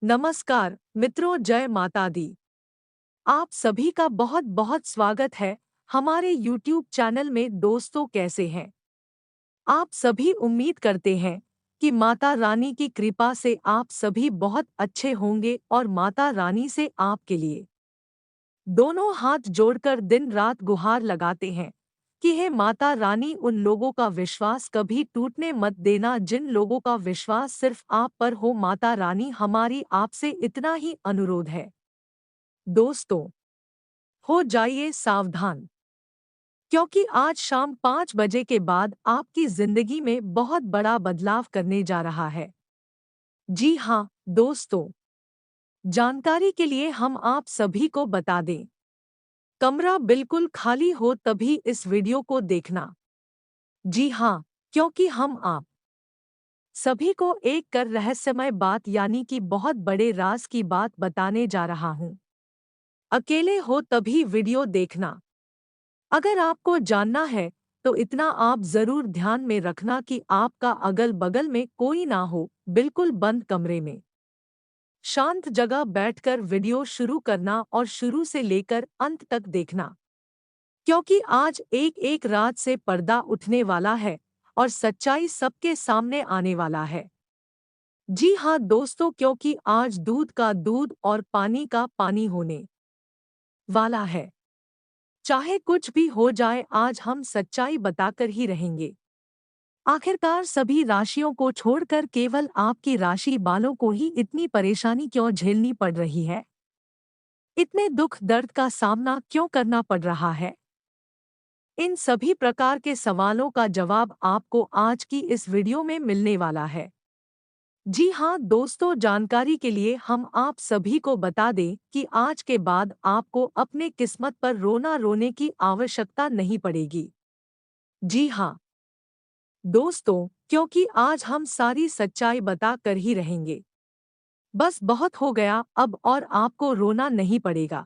नमस्कार मित्रों, जय माता दी। आप सभी का बहुत बहुत स्वागत है हमारे YouTube चैनल में। दोस्तों, कैसे हैं आप सभी? उम्मीद करते हैं कि माता रानी की कृपा से आप सभी बहुत अच्छे होंगे और माता रानी से आपके लिए दोनों हाथ जोड़कर दिन रात गुहार लगाते हैं कि हे माता रानी, उन लोगों का विश्वास कभी टूटने मत देना जिन लोगों का विश्वास सिर्फ आप पर हो। माता रानी, हमारी आपसे इतना ही अनुरोध है। दोस्तों, हो जाइए सावधान, क्योंकि आज शाम 5 बजे के बाद आपकी जिंदगी में बहुत बड़ा बदलाव करने जा रहा है। जी हाँ दोस्तों, जानकारी के लिए हम आप सभी को बता दें, कमरा बिल्कुल खाली हो तभी इस वीडियो को देखना। जी हाँ, क्योंकि हम आप सभी को एक कर रहस्यमय बात यानी कि बहुत बड़े राज की बात बताने जा रहा हूँ। अकेले हो तभी वीडियो देखना। अगर आपको जानना है तो इतना आप जरूर ध्यान में रखना कि आपका अगल बगल में कोई ना हो, बिल्कुल बंद कमरे में शांत जगह बैठकर वीडियो शुरू करना और शुरू से लेकर अंत तक देखना, क्योंकि आज एक एक रात से पर्दा उठने वाला है और सच्चाई सबके सामने आने वाला है। जी हाँ दोस्तों, क्योंकि आज दूध का दूध और पानी का पानी होने वाला है। चाहे कुछ भी हो जाए, आज हम सच्चाई बताकर ही रहेंगे। आखिरकार सभी राशियों को छोड़कर केवल आपकी राशि वालों को ही इतनी परेशानी क्यों झेलनी पड़ रही है? इतने दुख दर्द का सामना क्यों करना पड़ रहा है? इन सभी प्रकार के सवालों का जवाब आपको आज की इस वीडियो में मिलने वाला है। जी हाँ दोस्तों, जानकारी के लिए हम आप सभी को बता दें कि आज के बाद आपको अपने किस्मत पर रोना रोने की आवश्यकता नहीं पड़ेगी। जी हाँ दोस्तों, क्योंकि आज हम सारी सच्चाई बता कर ही रहेंगे। बस बहुत हो गया अब, और आपको रोना नहीं पड़ेगा।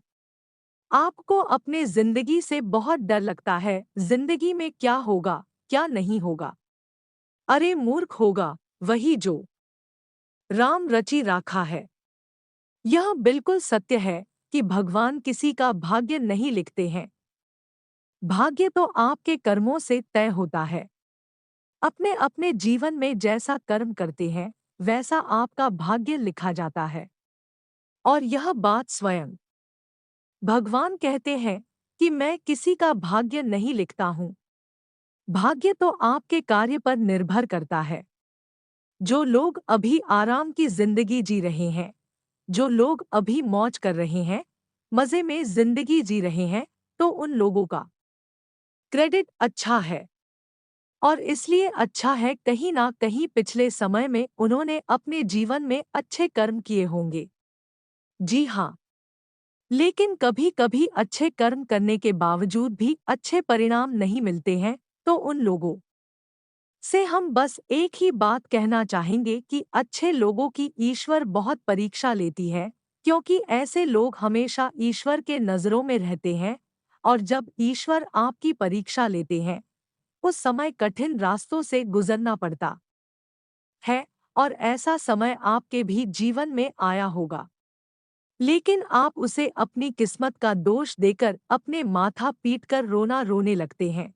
आपको अपने जिंदगी से बहुत डर लगता है, जिंदगी में क्या होगा क्या नहीं होगा। अरे मूर्ख, होगा वही जो राम रचि राखा है। यह बिल्कुल सत्य है कि भगवान किसी का भाग्य नहीं लिखते हैं। भाग्य तो आपके कर्मों से तय होता है। अपने अपने जीवन में जैसा कर्म करते हैं वैसा आपका भाग्य लिखा जाता है। और यह बात स्वयं भगवान कहते हैं कि मैं किसी का भाग्य नहीं लिखता हूँ। भाग्य तो आपके कार्य पर निर्भर करता है। जो लोग अभी आराम की जिंदगी जी रहे हैं, जो लोग अभी मौज कर रहे हैं, मजे में जिंदगी जी रहे हैं, तो उन लोगों का क्रेडिट अच्छा है। और इसलिए अच्छा है, कहीं ना कहीं पिछले समय में उन्होंने अपने जीवन में अच्छे कर्म किए होंगे। जी हाँ, लेकिन कभी कभी अच्छे कर्म करने के बावजूद भी अच्छे परिणाम नहीं मिलते हैं, तो उन लोगों से हम बस एक ही बात कहना चाहेंगे कि अच्छे लोगों की ईश्वर बहुत परीक्षा लेती है, क्योंकि ऐसे लोग हमेशा ईश्वर के नज़रों में रहते हैं। और जब ईश्वर आपकी परीक्षा लेते हैं, उस समय कठिन रास्तों से गुजरना पड़ता है। और ऐसा समय आपके भी जीवन में आया होगा, लेकिन आप उसे अपनी किस्मत का दोष देकर अपने माथा पीटकर रोना रोने लगते हैं।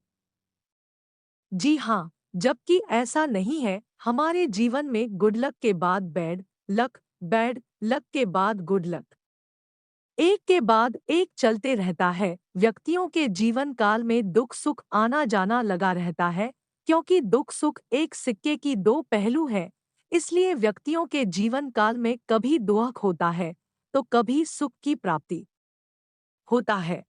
जी हाँ, जबकि ऐसा नहीं है। हमारे जीवन में गुड लक के बाद बैड लक के बाद गुड लक, एक के बाद एक चलते रहता है। व्यक्तियों के जीवन काल में दुख सुख आना जाना लगा रहता है, क्योंकि दुख सुख एक सिक्के की दो पहलू है। इसलिए व्यक्तियों के जीवन काल में कभी दुख होता है तो कभी सुख की प्राप्ति होता है।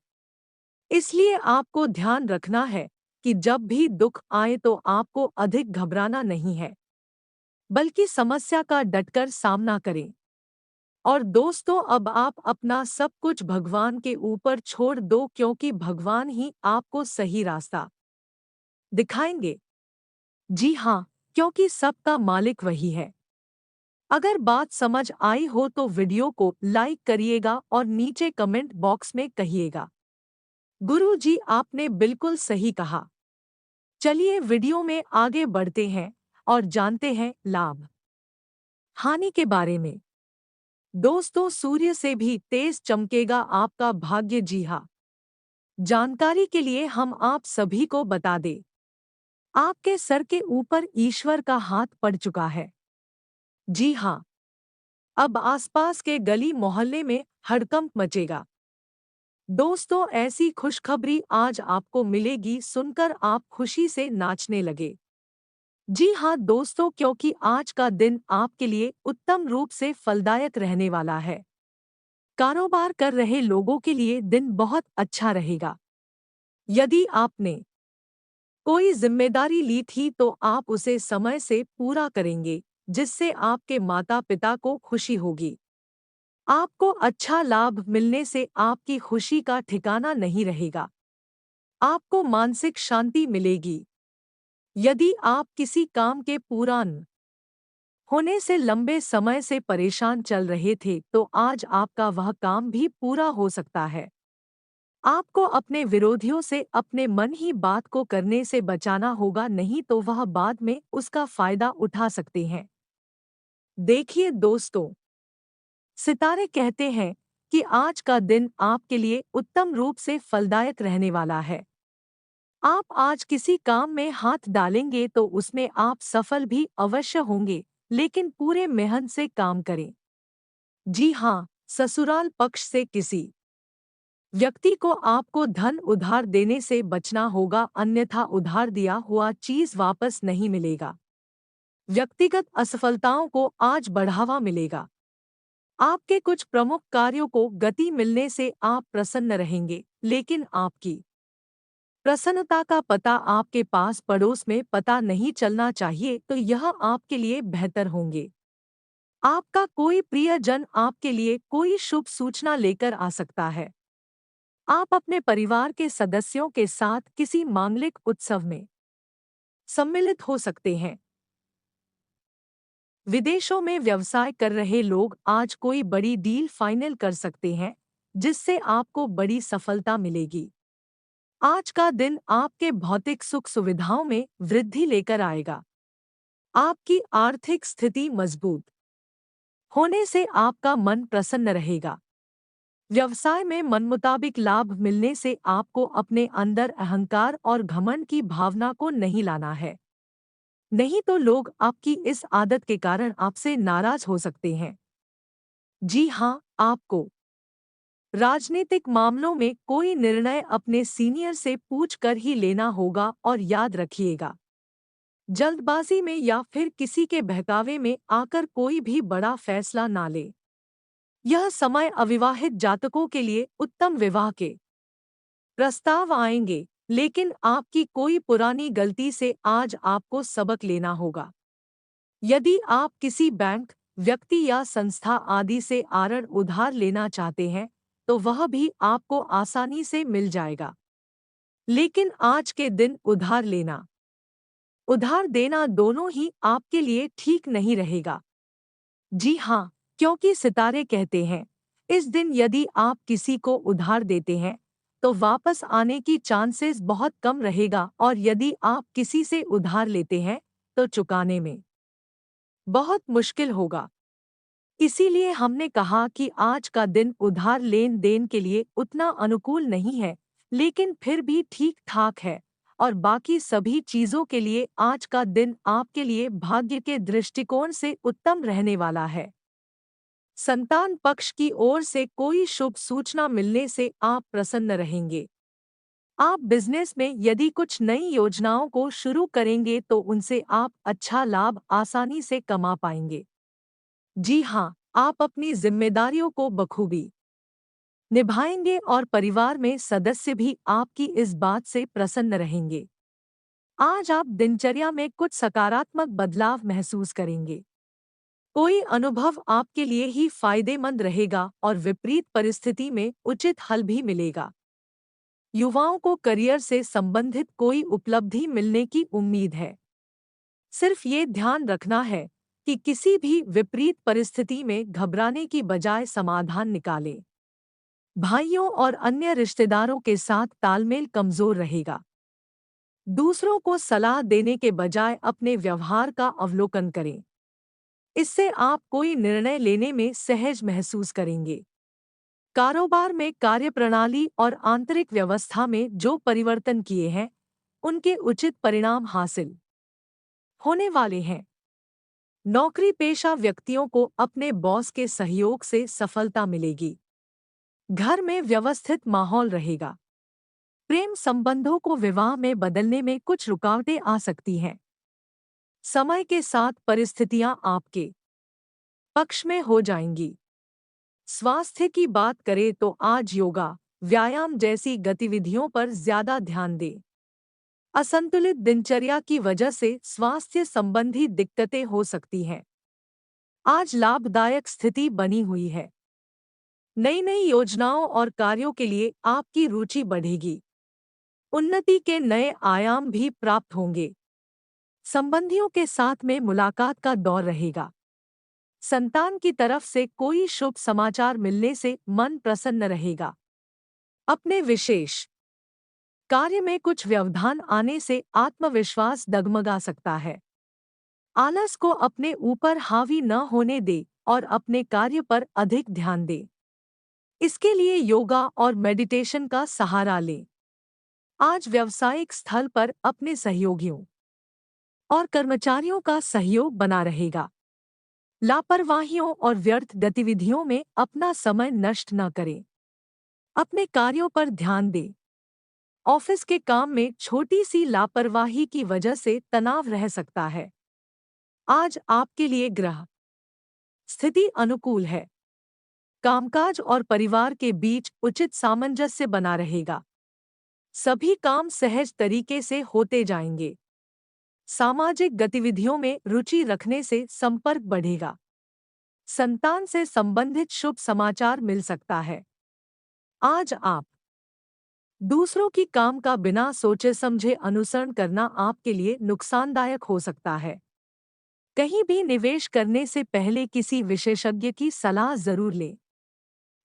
इसलिए आपको ध्यान रखना है कि जब भी दुख आए तो आपको अधिक घबराना नहीं है, बल्कि समस्या का डटकर सामना करें। और दोस्तों, अब आप अपना सब कुछ भगवान के ऊपर छोड़ दो, क्योंकि भगवान ही आपको सही रास्ता दिखाएंगे। जी हाँ, क्योंकि सबका मालिक वही है। अगर बात समझ आई हो तो वीडियो को लाइक करिएगा और नीचे कमेंट बॉक्स में कहिएगा, गुरु जी आपने बिल्कुल सही कहा। चलिए वीडियो में आगे बढ़ते हैं और जानते हैं लाभ हानि के बारे में। दोस्तों, सूर्य से भी तेज चमकेगा आपका भाग्य। जी हाँ, जानकारी के लिए हम आप सभी को बता दें, आपके सर के ऊपर ईश्वर का हाथ पड़ चुका है। जी हाँ, अब आसपास के गली मोहल्ले में हड़कंप मचेगा। दोस्तों, ऐसी खुशखबरी आज आपको मिलेगी, सुनकर आप खुशी से नाचने लगे। जी हाँ दोस्तों, क्योंकि आज का दिन आपके लिए उत्तम रूप से फलदायक रहने वाला है। कारोबार कर रहे लोगों के लिए दिन बहुत अच्छा रहेगा। यदि आपने कोई जिम्मेदारी ली थी तो आप उसे समय से पूरा करेंगे, जिससे आपके माता पिता को खुशी होगी। आपको अच्छा लाभ मिलने से आपकी खुशी का ठिकाना नहीं रहेगा। आपको मानसिक शांति मिलेगी। यदि आप किसी काम के पूरा न होने से लंबे समय से परेशान चल रहे थे तो आज आपका वह काम भी पूरा हो सकता है। आपको अपने विरोधियों से अपने मन ही बात को करने से बचाना होगा, नहीं तो वह बाद में उसका फायदा उठा सकते हैं। देखिए दोस्तों, सितारे कहते हैं कि आज का दिन आपके लिए उत्तम रूप से फलदायक रहने वाला है। आप आज किसी काम में हाथ डालेंगे तो उसमें आप सफल भी अवश्य होंगे, लेकिन पूरे मेहनत से काम करें। जी हाँ, ससुराल पक्ष से किसी व्यक्ति को आपको धन उधार देने से बचना होगा, अन्यथा उधार दिया हुआ चीज वापस नहीं मिलेगा। व्यक्तिगत असफलताओं को आज बढ़ावा मिलेगा। आपके कुछ प्रमुख कार्यों को गति मिलने से आप प्रसन्न रहेंगे, लेकिन आपकी प्रसन्नता का पता आपके पास पड़ोस में पता नहीं चलना चाहिए, तो यह आपके लिए बेहतर होंगे। आपका कोई प्रियजन आपके लिए कोई शुभ सूचना लेकर आ सकता है। आप अपने परिवार के सदस्यों के साथ किसी मांगलिक उत्सव में सम्मिलित हो सकते हैं। विदेशों में व्यवसाय कर रहे लोग आज कोई बड़ी डील फाइनल कर सकते हैं, जिससे आपको बड़ी सफलता मिलेगी। आज का दिन आपके भौतिक सुख सुविधाओं में वृद्धि लेकर आएगा। आपकी आर्थिक स्थिति मजबूत होने से आपका मन प्रसन्न रहेगा। व्यवसाय में मनमुताबिक लाभ मिलने से आपको अपने अंदर अहंकार और घमंड की भावना को नहीं लाना है। नहीं तो लोग आपकी इस आदत के कारण आपसे नाराज हो सकते हैं। जी हाँ, आपको राजनीतिक मामलों में कोई निर्णय अपने सीनियर से पूछकर ही लेना होगा, और याद रखिएगा, जल्दबाजी में या फिर किसी के बहकावे में आकर कोई भी बड़ा फैसला ना ले। यह समय अविवाहित जातकों के लिए उत्तम विवाह के प्रस्ताव आएंगे, लेकिन आपकी कोई पुरानी गलती से आज आपको सबक लेना होगा। यदि आप किसी बैंक, व्यक्ति या संस्था आदि से आरण उधार लेना चाहते हैं, तो वह भी आपको आसानी से मिल जाएगा। लेकिन आज के दिन उधार लेना, उधार देना दोनों ही आपके लिए ठीक नहीं रहेगा। जी हाँ, क्योंकि सितारे कहते हैं, इस दिन यदि आप किसी को उधार देते हैं, तो वापस आने की चांसेस बहुत कम रहेगा, और यदि आप किसी से उधार लेते हैं, तो चुकाने में बहुत मुश्किल होगा। इसीलिए हमने कहा कि आज का दिन उधार लेन देन के लिए उतना अनुकूल नहीं है, लेकिन फिर भी ठीक ठाक है, और बाकी सभी चीजों के लिए आज का दिन आपके लिए भाग्य के दृष्टिकोण से उत्तम रहने वाला है। संतान पक्ष की ओर से कोई शुभ सूचना मिलने से आप प्रसन्न रहेंगे। आप बिजनेस में यदि कुछ नई योजनाओं को शुरू करेंगे तो उनसे आप अच्छा लाभ आसानी से कमा पाएंगे। जी हाँ, आप अपनी जिम्मेदारियों को बखूबी निभाएंगे, और परिवार में सदस्य भी आपकी इस बात से प्रसन्न रहेंगे। आज आप दिनचर्या में कुछ सकारात्मक बदलाव महसूस करेंगे। कोई अनुभव आपके लिए ही फायदेमंद रहेगा, और विपरीत परिस्थिति में उचित हल भी मिलेगा। युवाओं को करियर से संबंधित कोई उपलब्धि मिलने की उम्मीद है। सिर्फ ये ध्यान रखना है कि किसी भी विपरीत परिस्थिति में घबराने की बजाय समाधान निकालें। भाइयों और अन्य रिश्तेदारों के साथ तालमेल कमजोर रहेगा। दूसरों को सलाह देने के बजाय अपने व्यवहार का अवलोकन करें। इससे आप कोई निर्णय लेने में सहज महसूस करेंगे। कारोबार में कार्यप्रणाली और आंतरिक व्यवस्था में जो परिवर्तन किए हैं, उनके उचित परिणाम हासिल होने वाले हैं। नौकरी पेशा व्यक्तियों को अपने बॉस के सहयोग से सफलता मिलेगी। घर में व्यवस्थित माहौल रहेगा। प्रेम संबंधों को विवाह में बदलने में कुछ रुकावटें आ सकती हैं। समय के साथ परिस्थितियां आपके पक्ष में हो जाएंगी। स्वास्थ्य की बात करें तो आज योगा, व्यायाम जैसी गतिविधियों पर ज्यादा ध्यान दें। असंतुलित दिनचर्या की वजह से स्वास्थ्य संबंधी दिक्कतें हो सकती हैं। आज लाभदायक स्थिति बनी हुई है। नई नई योजनाओं और कार्यों के लिए आपकी रुचि बढ़ेगी। उन्नति के नए आयाम भी प्राप्त होंगे। संबंधियों के साथ में मुलाकात का दौर रहेगा। संतान की तरफ से कोई शुभ समाचार मिलने से मन प्रसन्न रहेगा। अपने विशेष कार्य में कुछ व्यवधान आने से आत्मविश्वास डगमगा सकता है। आलस को अपने ऊपर हावी न होने दे और अपने कार्य पर अधिक ध्यान दे। इसके लिए योगा और मेडिटेशन का सहारा लें। आज व्यावसायिक स्थल पर अपने सहयोगियों और कर्मचारियों का सहयोग बना रहेगा। लापरवाहियों और व्यर्थ गतिविधियों में अपना समय नष्ट न करें। अपने कार्यों पर ध्यान दें। ऑफिस के काम में छोटी सी लापरवाही की वजह से तनाव रह सकता है। आज आपके लिए ग्रह स्थिति अनुकूल है। कामकाज और परिवार के बीच उचित सामंजस्य बना रहेगा। सभी काम सहज तरीके से होते जाएंगे। सामाजिक गतिविधियों में रुचि रखने से संपर्क बढ़ेगा। संतान से संबंधित शुभ समाचार मिल सकता है। आज आप दूसरों की काम का बिना सोचे समझे अनुसरण करना आपके लिए नुकसानदायक हो सकता है। कहीं भी निवेश करने से पहले किसी विशेषज्ञ की सलाह जरूर लें।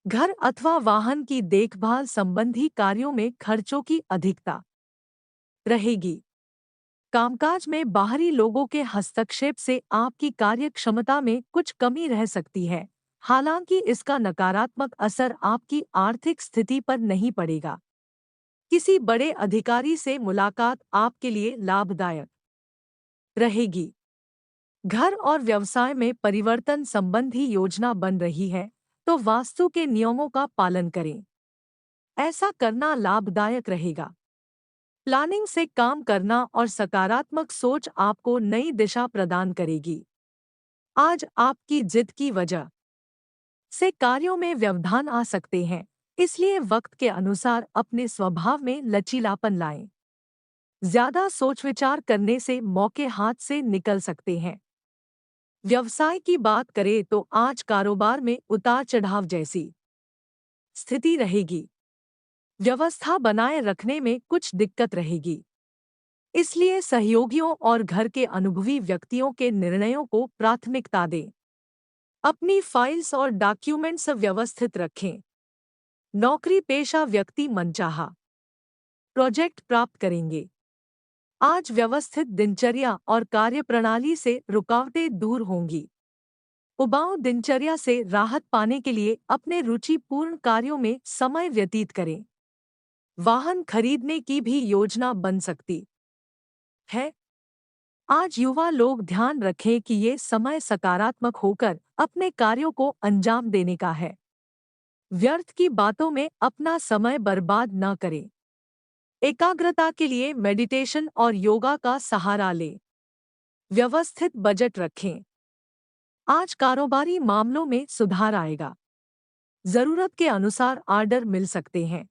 घर अथवा वाहन की देखभाल संबंधी कार्यों में खर्चों की अधिकता रहेगी। कामकाज में बाहरी लोगों के हस्तक्षेप से आपकी कार्यक्षमता में कुछ कमी रह सकती है। हालांकि इसका नकारात्मक असर आपकी आर्थिक स्थिति पर नहीं पड़ेगा। किसी बड़े अधिकारी से मुलाकात आपके लिए लाभदायक रहेगी। घर और व्यवसाय में परिवर्तन संबंधी योजना बन रही है, तो वास्तु के नियमों का पालन करें। ऐसा करना लाभदायक रहेगा। प्लानिंग से काम करना और सकारात्मक सोच आपको नई दिशा प्रदान करेगी। आज आपकी जिद की वजह से कार्यों में व्यवधान आ सकते हैं, इसलिए वक्त के अनुसार अपने स्वभाव में लचीलापन लाएं। ज्यादा सोच विचार करने से मौके हाथ से निकल सकते हैं। व्यवसाय की बात करें तो आज कारोबार में उतार चढ़ाव जैसी स्थिति रहेगी। व्यवस्था बनाए रखने में कुछ दिक्कत रहेगी। इसलिए सहयोगियों और घर के अनुभवी व्यक्तियों के निर्णयों को प्राथमिकता दें। अपनी फाइल्स और डॉक्यूमेंट्स व्यवस्थित रखें। नौकरी पेशा व्यक्ति मनचाहा प्रोजेक्ट प्राप्त करेंगे। आज व्यवस्थित दिनचर्या और कार्यप्रणाली से रुकावटें दूर होंगी। उबाऊ दिनचर्या से राहत पाने के लिए अपने रुचिपूर्ण कार्यों में समय व्यतीत करें। वाहन खरीदने की भी योजना बन सकती है। आज युवा लोग ध्यान रखें कि ये समय सकारात्मक होकर अपने कार्यों को अंजाम देने का है। व्यर्थ की बातों में अपना समय बर्बाद न करें। एकाग्रता के लिए मेडिटेशन और योगा का सहारा लें। व्यवस्थित बजट रखें। आज कारोबारी मामलों में सुधार आएगा। जरूरत के अनुसार ऑर्डर मिल सकते हैं।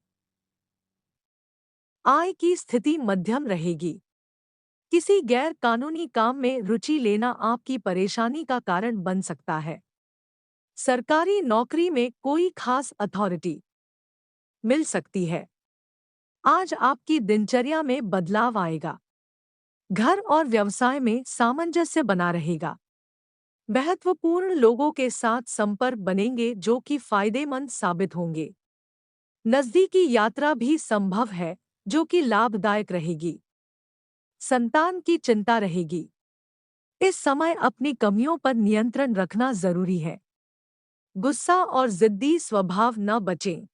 आय की स्थिति मध्यम रहेगी। किसी गैर कानूनी काम में रुचि लेना आपकी परेशानी का कारण बन सकता है। सरकारी नौकरी में कोई खास अथॉरिटी मिल सकती है। आज आपकी दिनचर्या में बदलाव आएगा। घर और व्यवसाय में सामंजस्य बना रहेगा। महत्वपूर्ण लोगों के साथ संपर्क बनेंगे जो कि फायदेमंद साबित होंगे। नजदीकी यात्रा भी संभव है जो कि लाभदायक रहेगी। संतान की चिंता रहेगी। इस समय अपनी कमियों पर नियंत्रण रखना जरूरी है। गुस्सा और जिद्दी स्वभाव न बचें।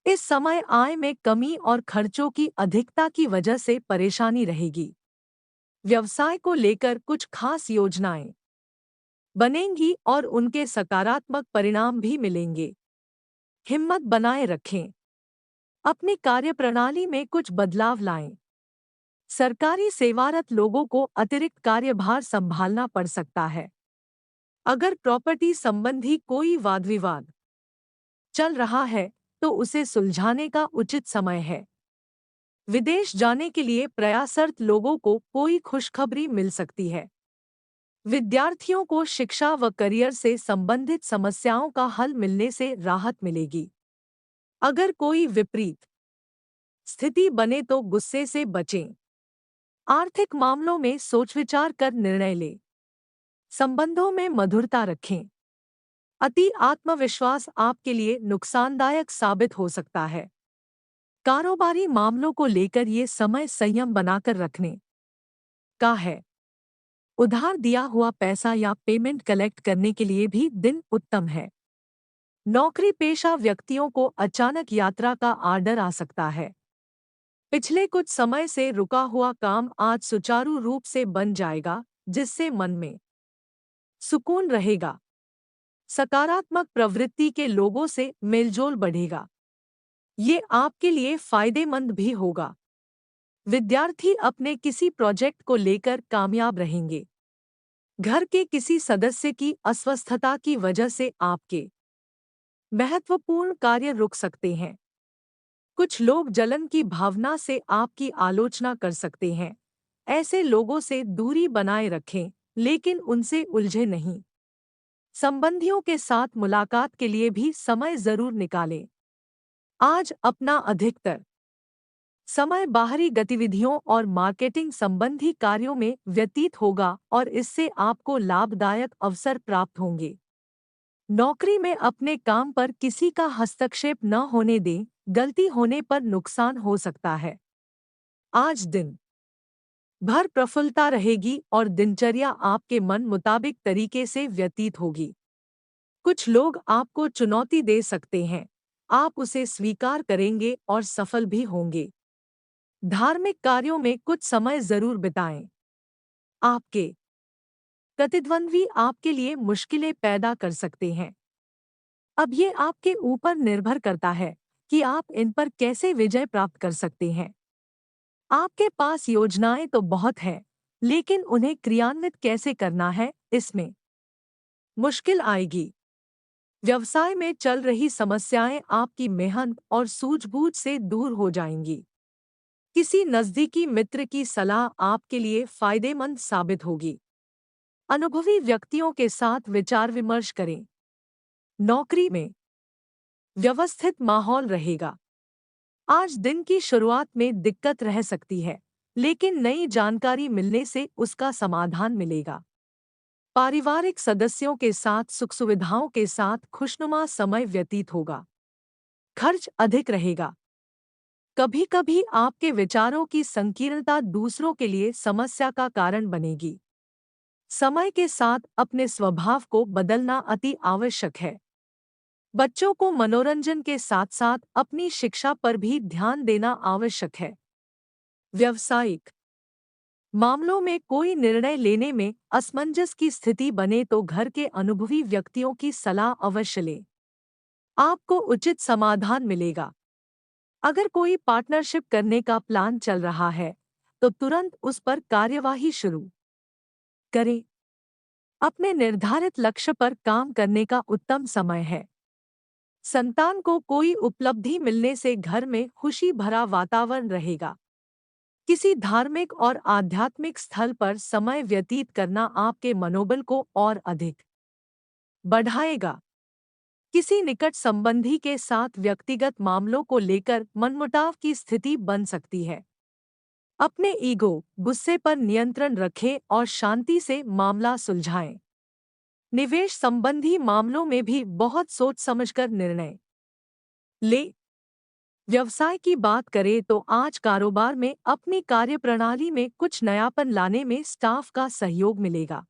इस समय आय में कमी और खर्चों की अधिकता की वजह से परेशानी रहेगी। व्यवसाय को लेकर कुछ खास योजनाएं बनेंगी और उनके सकारात्मक परिणाम भी मिलेंगे। हिम्मत बनाए रखें। अपनी कार्यप्रणाली में कुछ बदलाव लाएं। सरकारी सेवारत लोगों को अतिरिक्त कार्यभार संभालना पड़ सकता है। अगर प्रॉपर्टी संबंधी कोई वाद विवाद चल रहा है तो उसे सुलझाने का उचित समय है। विदेश जाने के लिए प्रयासरत लोगों को कोई खुशखबरी मिल सकती है। विद्यार्थियों को शिक्षा व करियर से संबंधित समस्याओं का हल मिलने से राहत मिलेगी। अगर कोई विपरीत स्थिति बने तो गुस्से से बचें। आर्थिक मामलों में सोच विचार कर निर्णय लें। संबंधों में मधुरता रखें। अति आत्मविश्वास आपके लिए नुकसानदायक साबित हो सकता है। कारोबारी मामलों को लेकर ये समय संयम बनाकर रखने का है। उधार दिया हुआ पैसा या पेमेंट कलेक्ट करने के लिए भी दिन उत्तम है। नौकरी पेशा व्यक्तियों को अचानक यात्रा का आर्डर आ सकता है। पिछले कुछ समय से रुका हुआ काम आज सुचारू रूप से बन जाएगा, जिससे मन में सुकून रहेगा। सकारात्मक प्रवृत्ति के लोगों से मेलजोल बढ़ेगा। ये आपके लिए फायदेमंद भी होगा। विद्यार्थी अपने किसी प्रोजेक्ट को लेकर कामयाब रहेंगे। घर के किसी सदस्य की अस्वस्थता की वजह से आपके महत्वपूर्ण कार्य रुक सकते हैं। कुछ लोग जलन की भावना से आपकी आलोचना कर सकते हैं। ऐसे लोगों से दूरी बनाए रखें, लेकिन उनसे उलझे नहीं। संबंधियों के साथ मुलाकात के लिए भी समय जरूर निकालें। आज अपना अधिकतर समय बाहरी गतिविधियों और मार्केटिंग संबंधी कार्यों में व्यतीत होगा और इससे आपको लाभदायक अवसर प्राप्त होंगे। नौकरी में अपने काम पर किसी का हस्तक्षेप न होने दें, गलती होने पर नुकसान हो सकता है। आज दिन भर प्रफुल्लता रहेगी और दिनचर्या आपके मन मुताबिक तरीके से व्यतीत होगी। कुछ लोग आपको चुनौती दे सकते हैं, आप उसे स्वीकार करेंगे और सफल भी होंगे। धार्मिक कार्यों में कुछ समय जरूर बिताएं। आपके प्रतिद्वंद्वी आपके लिए मुश्किलें पैदा कर सकते हैं। अब ये आपके ऊपर निर्भर करता है कि आप इन पर कैसे विजय प्राप्त कर सकते हैं। आपके पास योजनाएं तो बहुत हैं, लेकिन उन्हें क्रियान्वित कैसे करना है, इसमें मुश्किल आएगी। व्यवसाय में चल रही समस्याएं आपकी मेहनत और सूझबूझ से दूर हो जाएंगी। किसी नज़दीकी मित्र की सलाह आपके लिए फायदेमंद साबित होगी। अनुभवी व्यक्तियों के साथ विचार विमर्श करें। नौकरी में व्यवस्थित माहौल रहेगा। आज दिन की शुरुआत में दिक्कत रह सकती है, लेकिन नई जानकारी मिलने से उसका समाधान मिलेगा। पारिवारिक सदस्यों के साथ सुख सुविधाओं के साथ खुशनुमा समय व्यतीत होगा। खर्च अधिक रहेगा। कभी-कभी आपके विचारों की संकीर्णता दूसरों के लिए समस्या का कारण बनेगी। समय के साथ अपने स्वभाव को बदलना अति आवश्यक है। बच्चों को मनोरंजन के साथ-साथ अपनी शिक्षा पर भी ध्यान देना आवश्यक है। व्यावसायिक मामलों में कोई निर्णय लेने में असमंजस की स्थिति बने तो घर के अनुभवी व्यक्तियों की सलाह अवश्य लें। आपको उचित समाधान मिलेगा। अगर कोई पार्टनरशिप करने का प्लान चल रहा है, तो तुरंत उस पर कार्यवाही शुरू करें। अपने निर्धारित लक्ष्य पर काम करने का उत्तम समय है। संतान को कोई उपलब्धि मिलने से घर में खुशी भरा वातावरण रहेगा। किसी धार्मिक और आध्यात्मिक स्थल पर समय व्यतीत करना आपके मनोबल को और अधिक बढ़ाएगा। किसी निकट संबंधी के साथ व्यक्तिगत मामलों को लेकर मनमुटाव की स्थिति बन सकती है। अपने ईगो, गुस्से पर नियंत्रण रखें और शांति से मामला सुलझाएं। निवेश संबंधी मामलों में भी बहुत सोच समझकर निर्णय लें। व्यवसाय की बात करें तो आज कारोबार में अपनी कार्यप्रणाली में कुछ नयापन लाने में स्टाफ का सहयोग मिलेगा।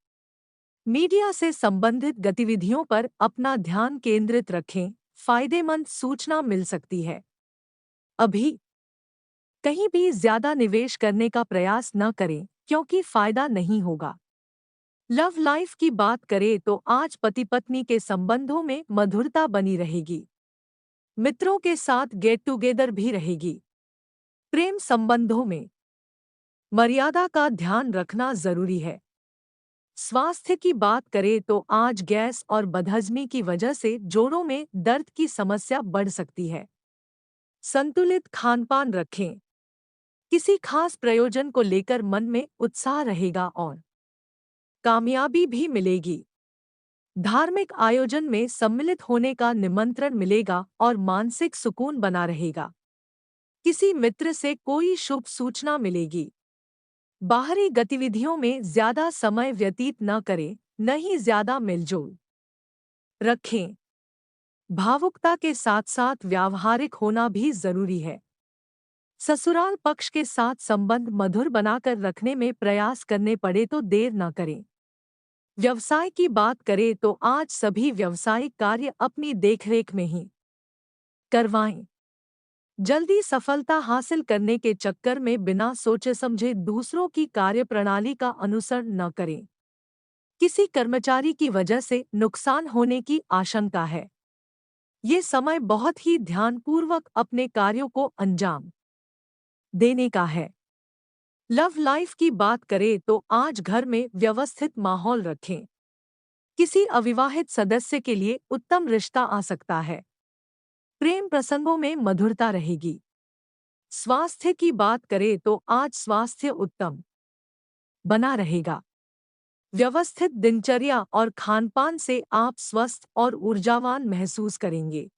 मीडिया से संबंधित गतिविधियों पर अपना ध्यान केंद्रित रखें, फायदेमंद सूचना मिल सकती है। अभी कहीं भी ज्यादा निवेश करने का प्रयास न करें क्योंकि फायदा नहीं होगा। लव लाइफ की बात करें तो आज पति पत्नी के संबंधों में मधुरता बनी रहेगी। मित्रों के साथ गेट टुगेदर भी रहेगी। प्रेम संबंधों में मर्यादा का ध्यान रखना जरूरी है। स्वास्थ्य की बात करें तो आज गैस और बदहजमी की वजह से जोड़ों में दर्द की समस्या बढ़ सकती है। संतुलित खानपान रखें। किसी खास प्रयोजन को लेकर मन में उत्साह रहेगा और कामयाबी भी मिलेगी। धार्मिक आयोजन में सम्मिलित होने का निमंत्रण मिलेगा और मानसिक सुकून बना रहेगा। किसी मित्र से कोई शुभ सूचना मिलेगी। बाहरी गतिविधियों में ज्यादा समय व्यतीत न करें, न ही ज्यादा मिलजुल रखें। भावुकता के साथ साथ व्यावहारिक होना भी जरूरी है। ससुराल पक्ष के साथ संबंध मधुर बनाकर रखने में प्रयास करने पड़े तो देर न करें। व्यवसाय की बात करें तो आज सभी व्यावसायिक कार्य अपनी देखरेख में ही करवाएं। जल्दी सफलता हासिल करने के चक्कर में बिना सोचे समझे दूसरों की कार्यप्रणाली का अनुसरण न करें। किसी कर्मचारी की वजह से नुकसान होने की आशंका है। ये समय बहुत ही ध्यानपूर्वक अपने कार्यों को अंजाम देने का है। लव लाइफ की बात करें तो आज घर में व्यवस्थित माहौल रखें। किसी अविवाहित सदस्य के लिए उत्तम रिश्ता आ सकता है। प्रेम प्रसंगों में मधुरता रहेगी। स्वास्थ्य की बात करें तो आज स्वास्थ्य उत्तम बना रहेगा। व्यवस्थित दिनचर्या और खानपान से आप स्वस्थ और ऊर्जावान महसूस करेंगे।